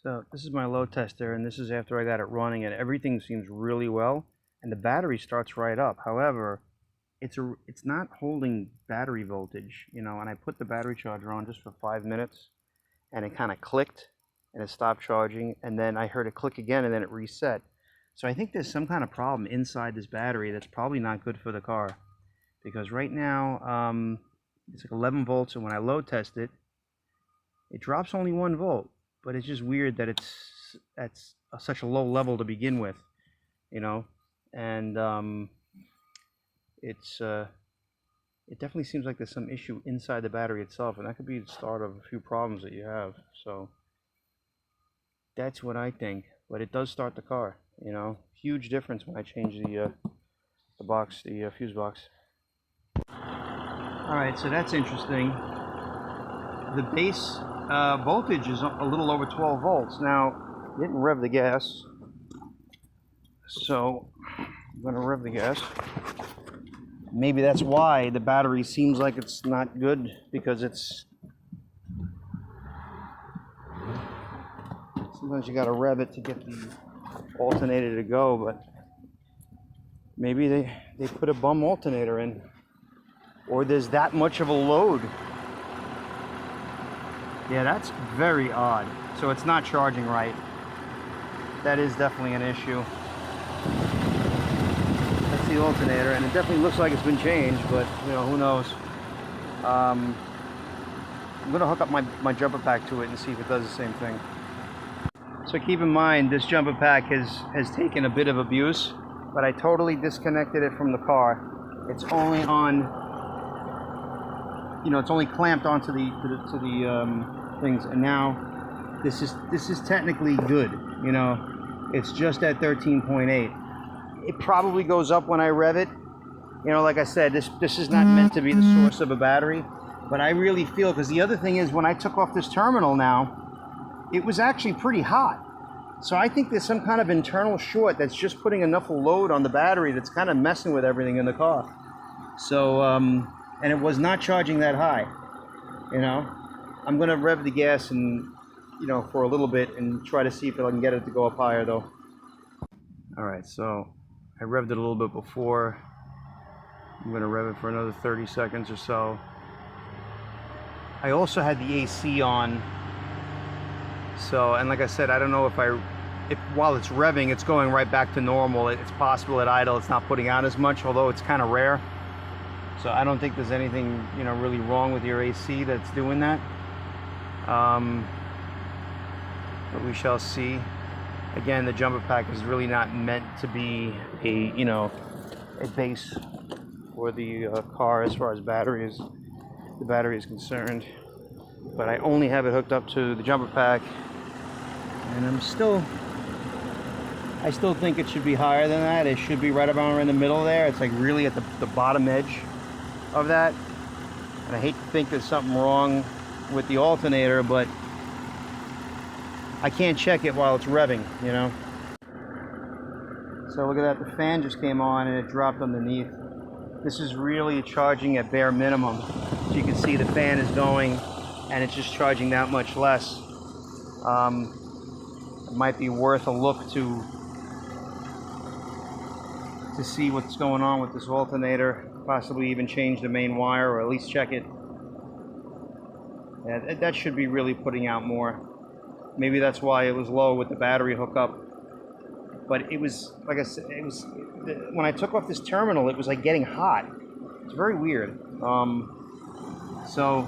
So this is my load tester, and this is after I got it running, and everything seems really well, and the battery starts right up. However, it's not holding battery voltage, and I put the battery charger on just for 5 minutes, and it kind of clicked, and it stopped charging, and then I heard it click again, and then it reset. So I think there's some kind of problem inside this battery that's probably not good for the car, because right now it's like 11 volts, and when I load test it, it drops only 1 volt. But it's just weird that it's such a low level to begin with, and it definitely seems like there's some issue inside the battery itself, and that could be the start of a few problems that you have. So that's what I think. But it does start the car, huge difference when I change the box, the fuse box. All right, so that's interesting. The base voltage is a little over 12 volts. Now, I didn't rev the gas, so I'm going to rev the gas. Maybe that's why the battery seems like it's not good, because sometimes you got to rev it to get the alternator to go, but maybe they put a bum alternator in, or there's that much of a load. Yeah, that's very odd. So it's not charging right. That is definitely an issue. That's the alternator, and it definitely looks like it's been changed, but who knows. I'm gonna hook up my jumper pack to it and see if it does the same thing. So keep in mind, this jumper pack has taken a bit of abuse, but I totally disconnected it from the car. It's only on, it's only clamped onto the things, and now this is technically good. It's just at 13.8. It probably goes up when I rev it. Like I said, this is not meant to be the source of a battery, but I really feel, because the other thing is, when I took off this terminal now, it was actually pretty hot. So I think there's some kind of internal short that's just putting enough load on the battery that's kind of messing with everything in the car. So and it was not charging that high. I'm gonna rev the gas and for a little bit and try to see if I can get it to go up higher though. All right, so I revved it a little bit before. I'm gonna rev it for another 30 seconds or so. I also had the AC on, so, and like I said, I don't know if while it's revving, it's going right back to normal. It's possible at idle it's not putting out as much, although it's kind of rare. So I don't think there's anything really wrong with your AC that's doing that. But we shall see. Again, the jumper pack is really not meant to be a base for the car as far as the battery is concerned. But I only have it hooked up to the jumper pack, and I still think it should be higher than that. It should be right about in the middle there. It's like really at the bottom edge of that. And I hate to think there's something wrong with the alternator, but I can't check it while it's revving, So look at that, the fan just came on and it dropped underneath. This is really charging at bare minimum. So you can see the fan is going and it's just charging that much less. It might be worth a look to see what's going on with this alternator, possibly even change the main wire, or at least check it. Yeah, that should be really putting out more. Maybe that's why it was low with the battery hookup. But it was, like I said, when I took off this terminal, it was like getting hot. It's very weird. So,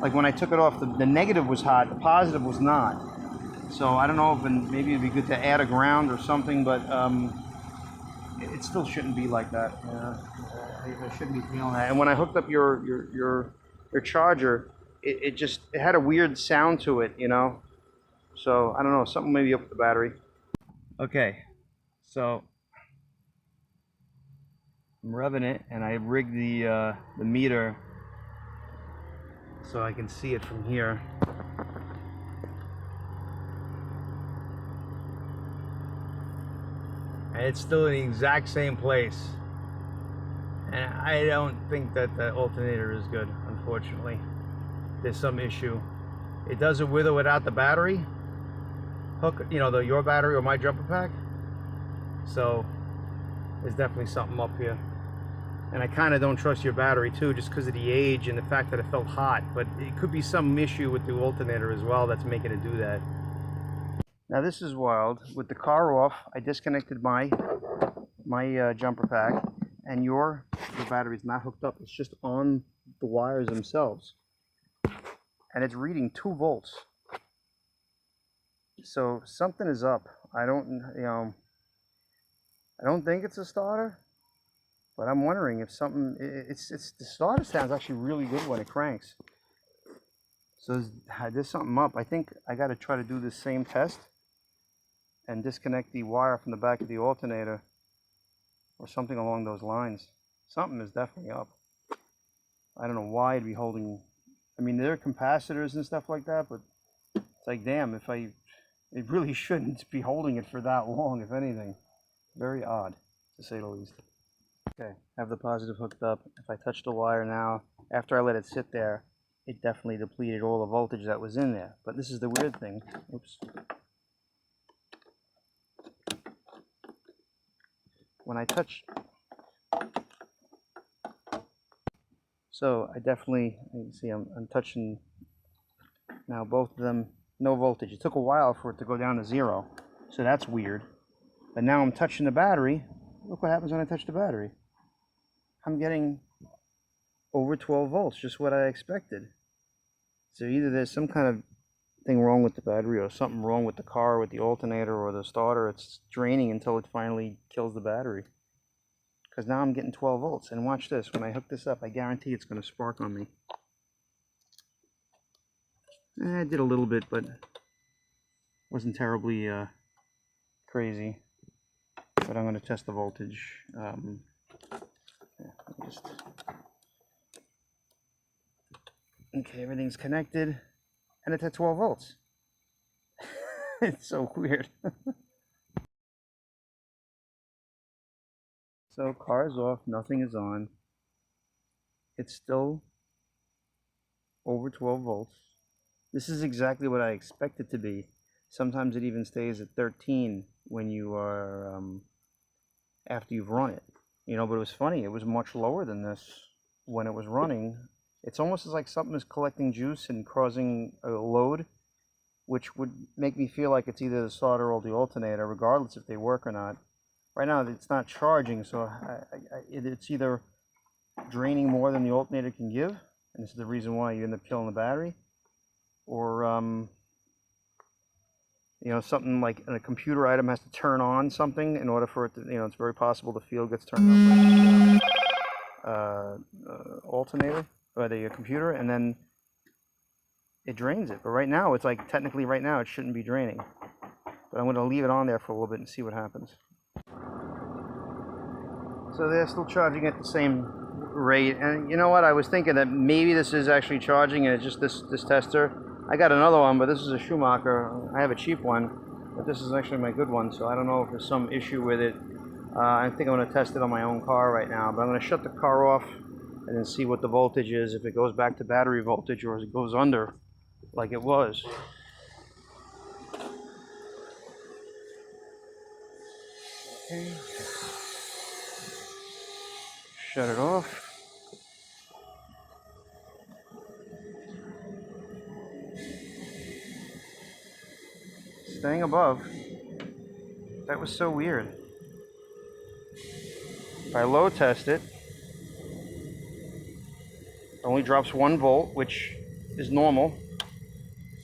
like when I took it off, the negative was hot, the positive was not. So I don't know if maybe it'd be good to add a ground or something, but it still shouldn't be like that. I shouldn't be feeling that. And when I hooked up your charger, it had a weird sound to it, So I don't know, something maybe up with the battery. Okay, so I'm revving it, and I rigged the meter so I can see it from here. And it's still in the exact same place. And I don't think that the alternator is good, unfortunately. There's some issue. It does it with or without the battery hook, you know, your battery or my jumper pack. So there's definitely something up here. And I kind of don't trust your battery too, just because of the age and the fact that it felt hot. But it could be some issue with the alternator as well that's making it do that. Now this is wild. With the car off, I disconnected my jumper pack, and your battery's not hooked up. It's just on the wires themselves, and it's reading 2 volts. So something is up. I don't think it's a starter, but I'm wondering if something. It's the starter sounds actually really good when it cranks. So there's something up. I think I got to try to do the same test and disconnect the wire from the back of the alternator, or something along those lines. Something is definitely up. I don't know why it'd be holding. I mean, there are capacitors and stuff like that, but it's like, damn, it really shouldn't be holding it for that long, if anything. Very odd, to say the least. Okay, have the positive hooked up. If I touch the wire now, after I let it sit there, it definitely depleted all the voltage that was in there. But this is the weird thing. Oops. When I touch, so I definitely, you can see I'm touching now, both of them, no voltage. It took a while for it to go down to 0, so that's weird. But now I'm touching the battery. Look what happens when I touch the battery. I'm getting over 12 volts, just what I expected. So either there's some kind of thing wrong with the battery, or something wrong with the car, with the alternator or the starter. It's draining until it finally kills the battery. Because now I'm getting 12 volts. And watch this, when I hook this up, I guarantee it's going to spark on me. I did a little bit, but wasn't terribly crazy. But I'm going to test the voltage. Okay, everything's connected, and it's at 12 volts. It's so weird. So car's off, nothing is on. It's still over 12 volts. This is exactly what I expect it to be. Sometimes it even stays at 13 when you are, after you've run it. You know, but it was funny, it was much lower than this when it was running. It's almost as like something is collecting juice and causing a load, which would make me feel like it's either the starter or the alternator, regardless if they work or not. Right now, it's not charging, so it's either draining more than the alternator can give, and this is the reason why you end up killing the battery, or you know, something like a computer item has to turn on something in order for it to, you know, it's very possible the field gets turned on by the alternator by the computer, and then it drains it. But right now, it's like, technically right now it shouldn't be draining, but I'm going to leave it on there for a little bit and see what happens. So they're still charging at the same rate, and you know what, I was thinking that maybe this is actually charging and it's just this tester. I got another one, but this is a Schumacher. I have a cheap one, but this is actually my good one, so I don't know if there's some issue with it. I think I'm going to test it on my own car right now, but I'm going to shut the car off and then see what the voltage is, if it goes back to battery voltage or if it goes under like it was. Okay. Shut it off. Staying above. That was so weird. If I load test it, it only drops 1 volt, which is normal.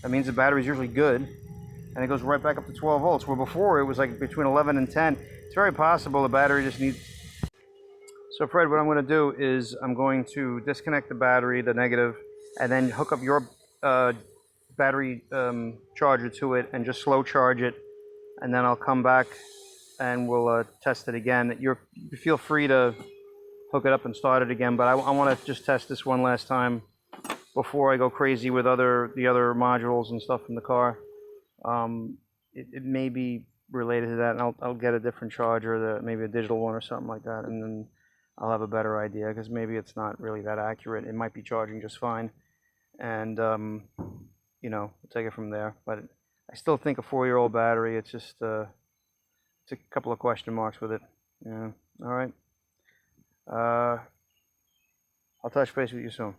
That means the battery's usually good. And it goes right back up to 12 volts, where before it was like between 11 and 10. It's very possible the battery just needs... So Fred, what I'm going to do is I'm going to disconnect the battery, the negative, and then hook up your battery charger to it and just slow charge it. And then I'll come back and we'll test it again. You feel free to hook it up and start it again, but I want to just test this one last time before I go crazy with the other modules and stuff in the car. It may be related to that, and I'll get a different charger, maybe a digital one or something like that, and then I'll have a better idea, because maybe it's not really that accurate. It might be charging just fine, and you know, we'll take it from there. But I still think a 4-year-old battery, it's just, it's a couple of question marks with it. Yeah, all right. I'll touch base with you soon.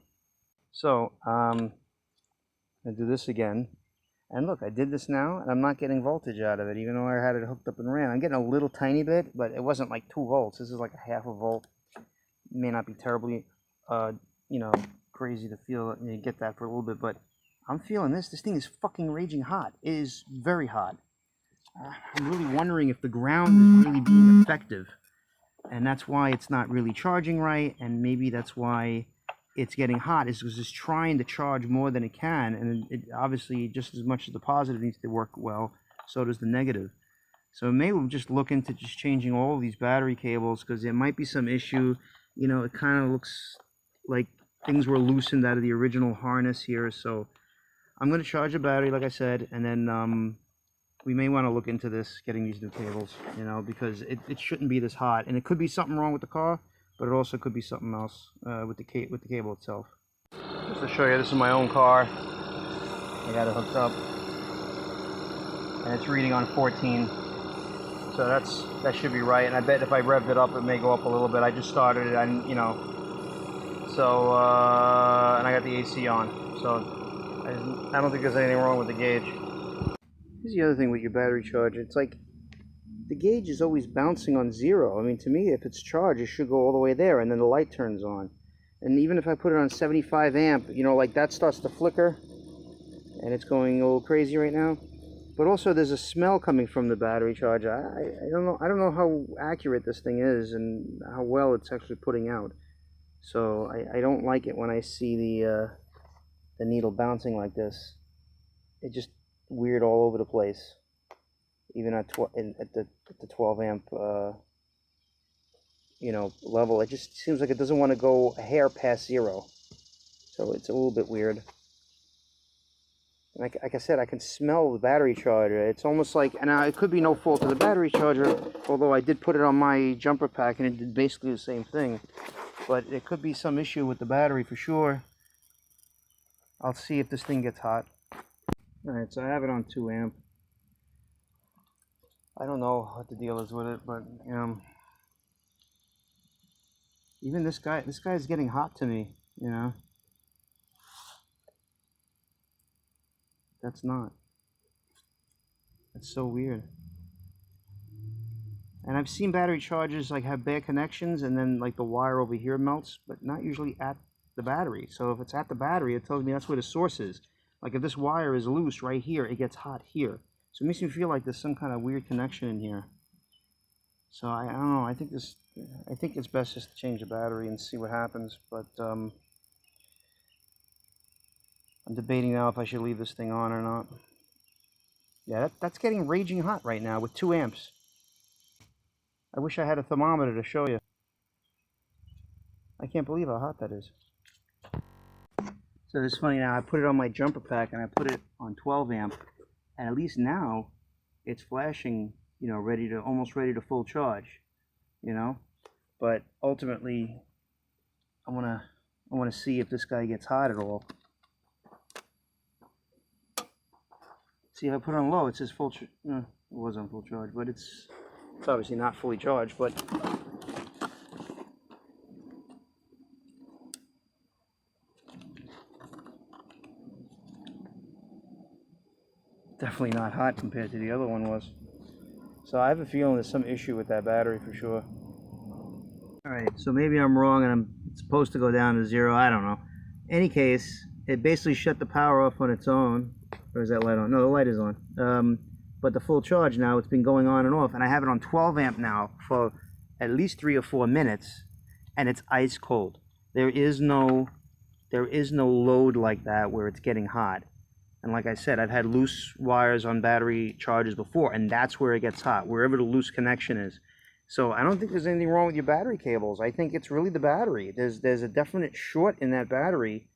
So, I'll do this again. And look, I did this now, and I'm not getting voltage out of it, even though I had it hooked up and ran. I'm getting a little tiny bit, but it wasn't like 2 volts. This is like a half a volt. It may not be terribly, you know, crazy to feel, you get that for a little bit, but I'm feeling this. This thing is fucking raging hot. It is very hot. I'm really wondering if the ground is really being effective, and that's why it's not really charging right, and maybe that's why it's getting hot, is because it's trying to charge more than it can, and it obviously, just as much as the positive needs to work well, so does the negative. So maybe we'll just look into just changing all of these battery cables, because there might be some issue. You know, it kind of looks like things were loosened out of the original harness here. So I'm going to charge a battery, like I said, and then we may want to look into this, getting these new cables, you know, because it shouldn't be this hot, and it could be something wrong with the car, but it also could be something else with the cable itself. Just to show you, this is my own car. I got it hooked up, and it's reading on 14. So that should be right. And I bet if I revved it up, it may go up a little bit. I just started it, and you know. So and I got the AC on. So I don't think there's anything wrong with the gauge. Here's the other thing with your battery charger. It's like the gauge is always bouncing on 0. I mean, to me, if it's charged, it should go all the way there, and then the light turns on. And even if I put it on 75 amp, you know, like that starts to flicker, and it's going a little crazy right now. But also, there's a smell coming from the battery charger. I don't know. I don't know how accurate this thing is and how well it's actually putting out. So I don't like it when I see the needle bouncing like this. It's just weird all over the place. Even at the 12 amp you know, level, it just seems like it doesn't want to go a hair past 0. So it's a little bit weird. Like I said, I can smell the battery charger. It's almost like, and it could be no fault of the battery charger, although I did put it on my jumper pack and it did basically the same thing. But it could be some issue with the battery for sure. I'll see if this thing gets hot. Alright, so I have it on 2 amp. I don't know what the deal is with it, but even this guy's getting hot to me, you know. That's not. That's so weird. And I've seen battery chargers like have bad connections, and then like the wire over here melts, but not usually at the battery. So if it's at the battery, it tells me that's where the source is. Like if this wire is loose right here, it gets hot here. So it makes me feel like there's some kind of weird connection in here. So I don't know. I think it's best just to change the battery and see what happens. But I'm debating now if I should leave this thing on or not. Yeah, that's getting raging hot right now with 2 amps. I wish I had a thermometer to show you. I can't believe how hot that is. So it's funny now, I put it on my jumper pack and I put it on 12 amp, and at least now it's flashing, you know, almost ready to full charge, you know. But ultimately, I wanna see if this guy gets hot at all. See, if I put it on low, it says full. It was on full charge, but it's obviously not fully charged. But definitely not hot compared to the other one was. So I have a feeling there's some issue with that battery for sure. Alright, so maybe I'm wrong and it's supposed to go down to 0, I don't know. Any case, it basically shut the power off on its own. Or is that light on? No, the light is on. But the full charge now, it's been going on and off, and I have it on 12 amp now for at least 3 or 4 minutes, and it's ice cold. There is no load like that where it's getting hot. And like I said, I've had loose wires on battery chargers before, and that's where it gets hot, wherever the loose connection is. So I don't think there's anything wrong with your battery cables. I think it's really the battery. There's a definite short in that battery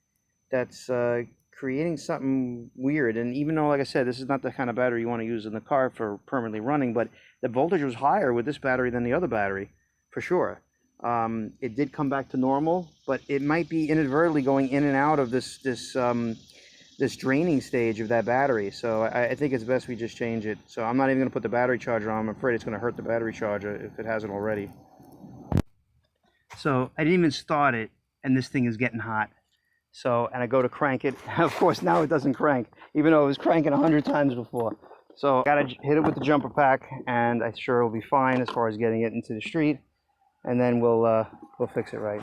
that's creating something weird. And even though, like I said, this is not the kind of battery you want to use in the car for permanently running, but the voltage was higher with this battery than the other battery, for sure. It did come back to normal, but it might be inadvertently going in and out of this this draining stage of that battery. So I think it's best we just change it. So I'm not even going to put the battery charger on. I'm afraid it's going to hurt the battery charger if it hasn't already. So I didn't even start it, and this thing is getting hot. So, and I go to crank it. Of course, now it doesn't crank, even though it was cranking 100 times before. So I gotta hit it with the jumper pack, and I'm sure it'll be fine as far as getting it into the street. And then we'll fix it right.